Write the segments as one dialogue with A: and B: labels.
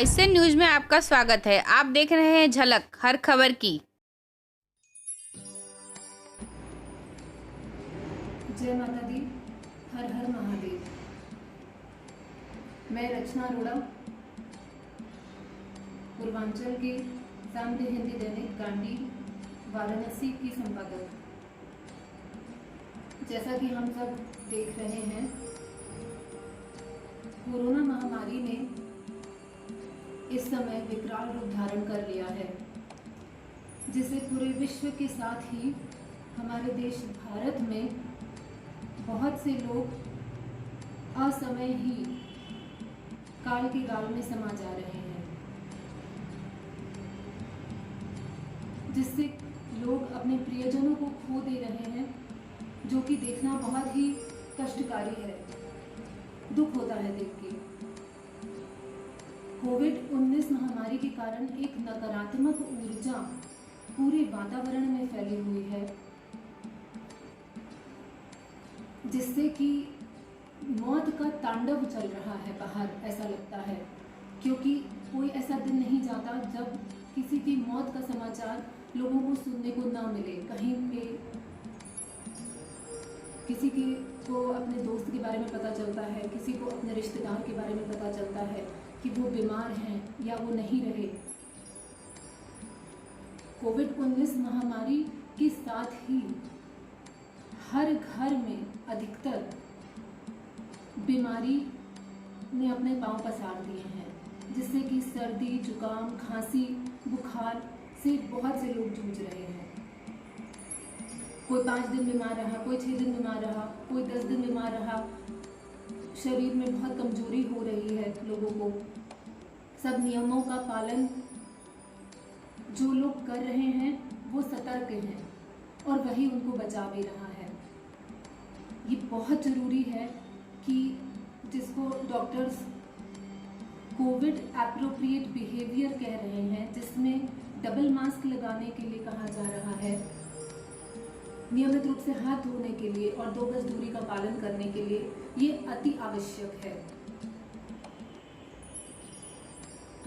A: ICN news में आपका स्वागत है। आप देख रहे हैं झलक हर खबर की।
B: जय माता दी, हर हर महादेव। मैं रचना अरोड़ा, पूर्वांचल के सामने हिंदी दैनिक गांधी वाराणसी की संपादक। जैसा कि हम सब देख रहे हैं, कोरोना महामारी ने इस समय विकराल रूप धारण कर लिया है, जिससे पूरे विश्व के साथ ही हमारे देश भारत में बहुत से लोग असमय ही काल के गाल में समा जा रहे हैं, जिससे लोग अपने प्रियजनों को खो दे रहे हैं, जो कि देखना बहुत ही कष्टकारी है। दुख होता है देख के। कोविड-19 महामारी के कारण एक नकारात्मक ऊर्जा पूरे वातावरण में फैली हुई है, जिससे कि मौत का तांडव चल रहा है बाहर, ऐसा लगता है। क्योंकि कोई ऐसा दिन नहीं जाता जब किसी की मौत का समाचार लोगों को सुनने को ना मिले। कहीं पे किसी को अपने दोस्त के बारे में पता चलता है, किसी को अपने रिश्तेदार के बारे में पता चलता है कि वो बीमार हैं या वो नहीं रहे। कोविड-19 महामारी के साथ ही हर घर में अधिकतर बीमारी ने अपने पांव पसार दिए हैं, जिससे कि सर्दी, जुकाम, खांसी, बुखार से बहुत से लोग जूझ रहे हैं। कोई 5 दिन बीमार रहा, कोई 6 दिन बीमार रहा, कोई 10 दिन बीमार रहा। शरीर में बहुत कमजोरी हो रही है लोगों को। सब नियमों का पालन जो लोग कर रहे हैं वो सतर्क हैं, और वही उनको बचा भी रहा है। ये बहुत ज़रूरी है कि जिसको डॉक्टर्स कोविड एप्रोप्रिएट बिहेवियर कह रहे हैं, जिसमें डबल मास्क लगाने के लिए कहा जा रहा है, नियमित रूप से हाथ धोने के लिए और 2 गज दूरी का पालन करने के लिए, ये अति आवश्यक है।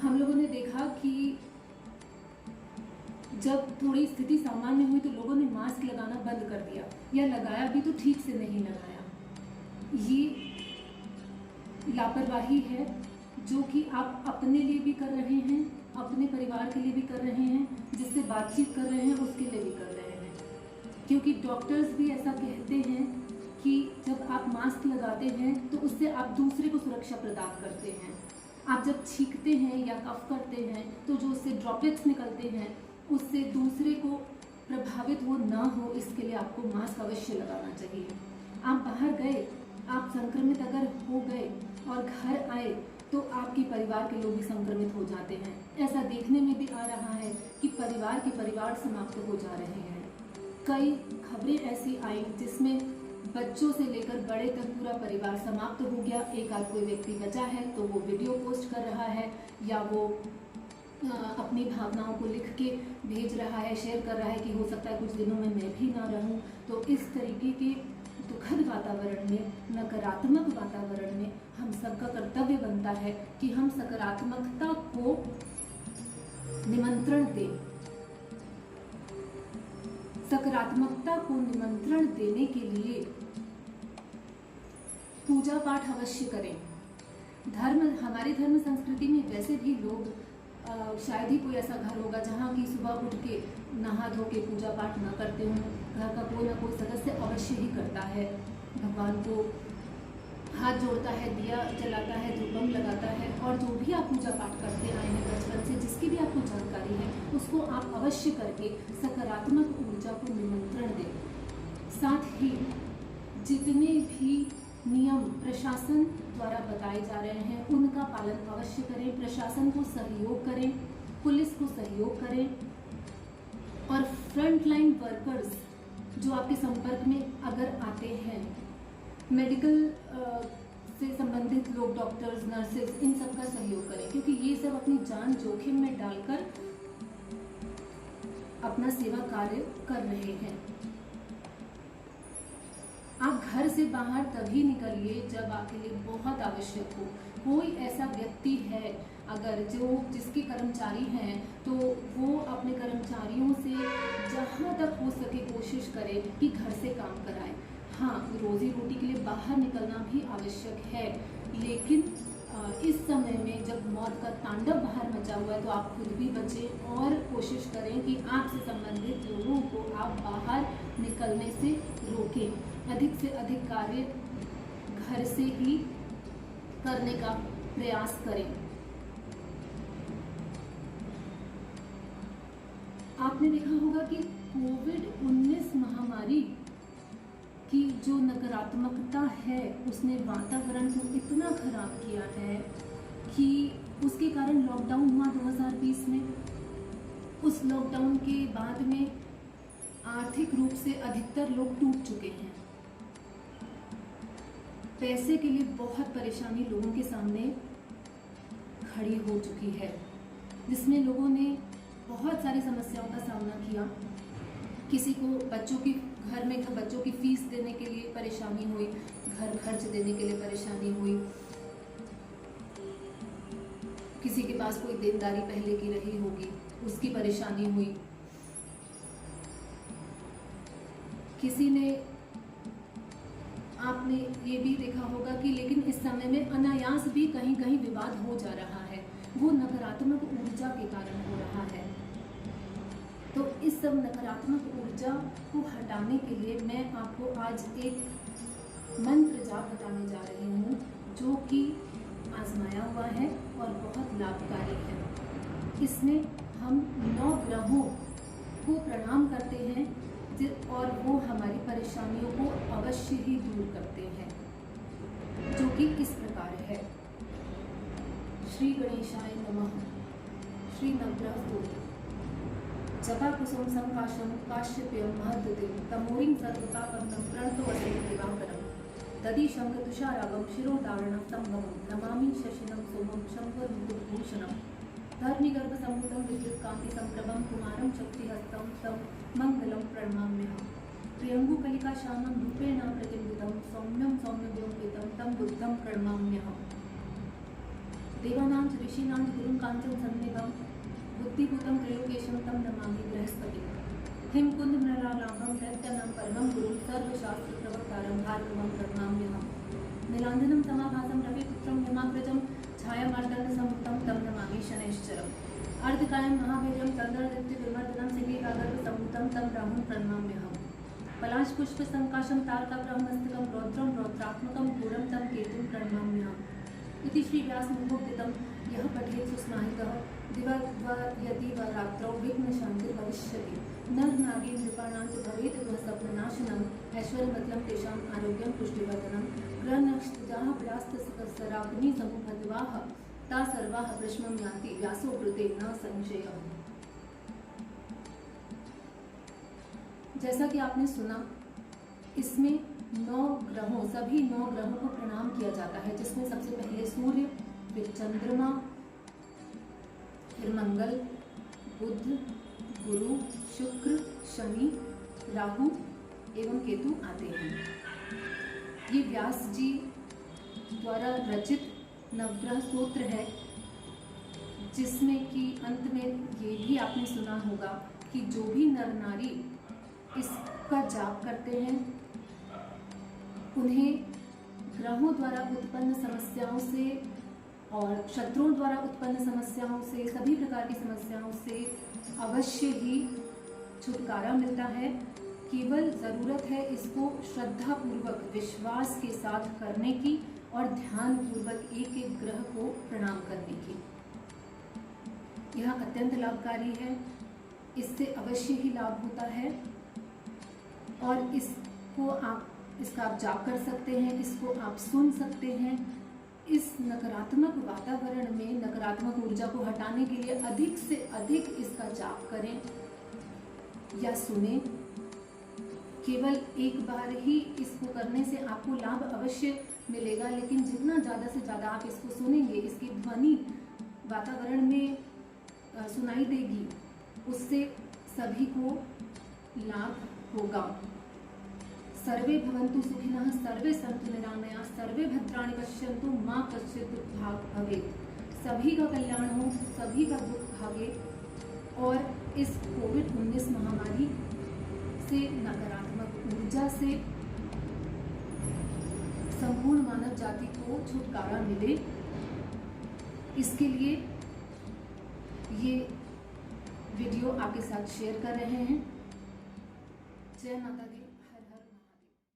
B: हम लोगों ने देखा कि जब थोड़ी स्थिति सामान्य हुई तो लोगों ने मास्क लगाना बंद कर दिया, या लगाया भी तो ठीक से नहीं लगाया। ये लापरवाही है जो कि आप अपने लिए भी कर रहे हैं, अपने परिवार के लिए भी कर रहे हैं, जिससे बातचीत कर रहे हैं उसके लिए भी कर रहे हैं। क्योंकि डॉक्टर्स भी ऐसा कहते हैं कि जब आप मास्क लगाते हैं तो उससे आप दूसरे को सुरक्षा प्रदान करते हैं। आप जब छींकते हैं या कफ करते हैं तो जो उससे ड्रॉपलेट्स निकलते हैं, उससे दूसरे को प्रभावित वो ना हो, इसके लिए आपको मास्क अवश्य लगाना चाहिए। आप बाहर गए, आप संक्रमित अगर हो गए और घर आए तो आपके परिवार के लोग भी संक्रमित हो जाते हैं। ऐसा देखने में भी आ रहा है कि परिवार के परिवार समाप्त हो जा रहे हैं। कई खबरें ऐसी आई जिसमें बच्चों से लेकर बड़े तक पूरा परिवार समाप्त हो गया। एक आध कोई व्यक्ति बचा है तो वो वीडियो पोस्ट कर रहा है, या वो अपनी भावनाओं को लिख के भेज रहा है, शेयर कर रहा है कि हो सकता है कुछ दिनों में मैं भी ना रहूं। तो इस तरीके के दुखद वातावरण में, नकारात्मक वातावरण में हम सबका कर्तव्य बनता है कि हम सकारात्मकता को निमंत्रण दें। सकारात्मकता को निमंत्रण देने के लिए पूजा पाठ अवश्य करें। हमारे धर्म संस्कृति में वैसे भी लोग शायद ही कोई ऐसा घर होगा जहाँ की सुबह उठ के नहा धो के पूजा पाठ न करते हों। घर का कोई ना कोई सदस्य अवश्य ही करता है, भगवान को हाथ जोड़ता है, दिया जलाता है, धूपम लगाता है, और जो भी आप पूजा पाठ करते आए हैं बचपन से, जिसकी भी आपको जानकारी है, उसको आप अवश्य करके सकारात्मक ऊर्जा को निमंत्रण दें। साथ ही जितने भी नियम प्रशासन द्वारा बताए जा रहे हैं उनका पालन अवश्य करें। प्रशासन को सहयोग करें, पुलिस को सहयोग करें, और फ्रंटलाइन वर्कर्स जो आपके संपर्क में अगर आते हैं, मेडिकल से संबंधित लोग, डॉक्टर्स, नर्सेज, इन सब का सहयोग करें, क्योंकि ये सब अपनी जान जोखिम में डालकर अपना सेवा कार्य कर रहे हैं। आप घर से बाहर तभी निकलिए जब आपके लिए बहुत आवश्यक हो। कोई ऐसा व्यक्ति है अगर जिसके कर्मचारी हैं तो वो अपने कर्मचारियों से जहाँ तक हो सके कोशिश करें कि घर से काम कराएं। हाँ, रोज़ी रोटी के लिए बाहर निकलना भी आवश्यक है, लेकिन इस समय में जब मौत का तांडव बाहर मचा हुआ है तो आप खुद भी बचें और कोशिश करें कि आपसे संबंधित लोगों को आप बाहर निकलने से रोकें। अधिक से अधिक कार्य घर से ही करने का प्रयास करें। आपने देखा होगा कि कोविड-19 महामारी की जो नकारात्मकता है उसने वातावरण को इतना खराब किया है कि उसके कारण लॉकडाउन हुआ 2020 में। उस लॉकडाउन के बाद में आर्थिक रूप से अधिकतर लोग टूट चुके हैं। पैसे के लिए बहुत परेशानी लोगों के सामने खड़ी हो चुकी है, जिसमें लोगों ने बहुत सारी समस्याओं का सामना किया। किसी को घर में बच्चों की फीस देने के लिए परेशानी हुई, घर खर्च देने के लिए परेशानी हुई, किसी के पास कोई देनदारी पहले की रही होगी उसकी परेशानी हुई, किसी ने, आपने ये भी देखा होगा कि लेकिन इस समय में अनायास भी कहीं कहीं विवाद हो जा रहा है, वो नकारात्मक ऊर्जा के कारण हो रहा है। तो इस सब नकारात्मक ऊर्जा को हटाने के लिए मैं आपको आज एक मंत्र जाप बताने जा रही हूँ, जो कि आजमाया हुआ है और बहुत लाभकारी है। इसमें हम 9 ग्रहों को प्रणाम करते हैं और वो हमारी परेशानियों को अवश्य ही दूर करते हैं, जो कि इस प्रकार है। श्री गणेशाय नमः। श्री नवग्रह स्तोत्र। जपा कुसुम संकाशम काश्यप्यम महद्युतिम तमोरिं सर्वपापन्नं प्रणतोऽस्मि दिवाकरम् दधि शंख तुषारागम शिरोधारणं संगमं नमामि शशिनं सोमं शंकरमुकुटभूषणं धर्मिगर्भ संभूतं विद्युत कांति संप्रभं कुमारं शक्तिहस्तं तं मंगलं प्रणमाम्यहम् प्रियंगुकलिका श्यामं रूपेण प्रतिम्बितं सौम्यं सौम्यगुणोपेतं तं बुद्धं प्रणमाम्यहम् देवानां च ऋषीणां च गुरुं काञ्चन सन्निधं बुद्धिभूतं त्रैलोकेशं तं नमामि बृहस्पतिं हिमकुंद नरालाभं दैत्यानां परमं गुरुं सर्वशास्त्रप्रवक्तारं भार्गवं प्रणमाम्यहम् नीलाञ्जनं समाभासं रविपुत्रं हिमाग्रजं छायामार्दण्डसंयुतं तं नमामि शनैश्चरम् अर्धकायं महावीर्यं चन्द्रादित्यविमर्दनं सिंहिकागर्भसंयुतं तं राहुं प्रणमाम्यहम् पलाशपुष्पसंकाशं तारकाब्रह्ममस्तकं रौद्रं रौद्रात्मकं घोरं तं केतुं प्रणमाम्यहम् इति श्री व्यासमुखोक्तितं यः पठेत् सुस्माहितः दिवाद्वयति वा रात्रौ विघ्नशान्तिर्भविष्यति नर नारी नृपाणां च भवेत् ग्रहस्वप्ननाशनम् ऐश्वर्यमतलं तेषाम् आरोग्यं पुष्टिवर्धनं ग्रहनक्षत्राः विलास्तसहस्राग्निसमुपद्वाः ता सर्वाः प्रश्नं यान्ति व्यासो कृते न संशयः। जैसा कि आपने सुना, इसमें 9 ग्रहों, सभी 9 ग्रहों को प्रणाम किया जाता है, जिसमें सबसे पहले सूर्य, फिर चंद्रमा, फिर मंगल, बुध, गुरु, शुक्र, शनि, राहु एवं केतु आते हैं। ये व्यास जी द्वारा रचित नवग्रह स्तोत्र है, जिसमें कि अंत में ये भी आपने सुना होगा कि जो भी नर नारी इसका जाप करते हैं उन्हें ग्रहों द्वारा उत्पन्न समस्याओं से और शत्रुओं द्वारा उत्पन्न समस्याओं से, सभी प्रकार की समस्याओं से अवश्य ही छुटकारा मिलता है। केवल ज़रूरत है इसको श्रद्धापूर्वक, विश्वास के साथ करने की और ध्यानपूर्वक एक एक ग्रह को प्रणाम करने की। यह अत्यंत लाभकारी है, इससे अवश्य ही लाभ होता है और इसका आप जाप कर सकते हैं, इसको आप सुन सकते हैं। इस नकारात्मक वातावरण में नकारात्मक ऊर्जा को हटाने के लिए अधिक से अधिक इसका जाप करें या सुने। केवल एक बार ही इसको करने से आपको लाभ अवश्य मिलेगा, लेकिन जितना ज़्यादा से ज़्यादा आप इसको सुनेंगे, इसकी ध्वनि वातावरण में सुनाई देगी, उससे सभी को लाभ होगा। सर्वे भवन्तु सुखिनः, सर्वे सन्तु निरामयाः, सर्वे भद्राणि पश्यन्तु मा कश्चित् दुःखभाग् भवेत्। सभी का कल्याण हो, सभी का दुख भागे और इस कोविड-19 महामारी से, नकारात्मक ऊर्जा से संपूर्ण मानव जाति को छुटकारा मिले। इसके लिए ये वीडियो आपके साथ शेयर कर रहे हैं। जय माता दी।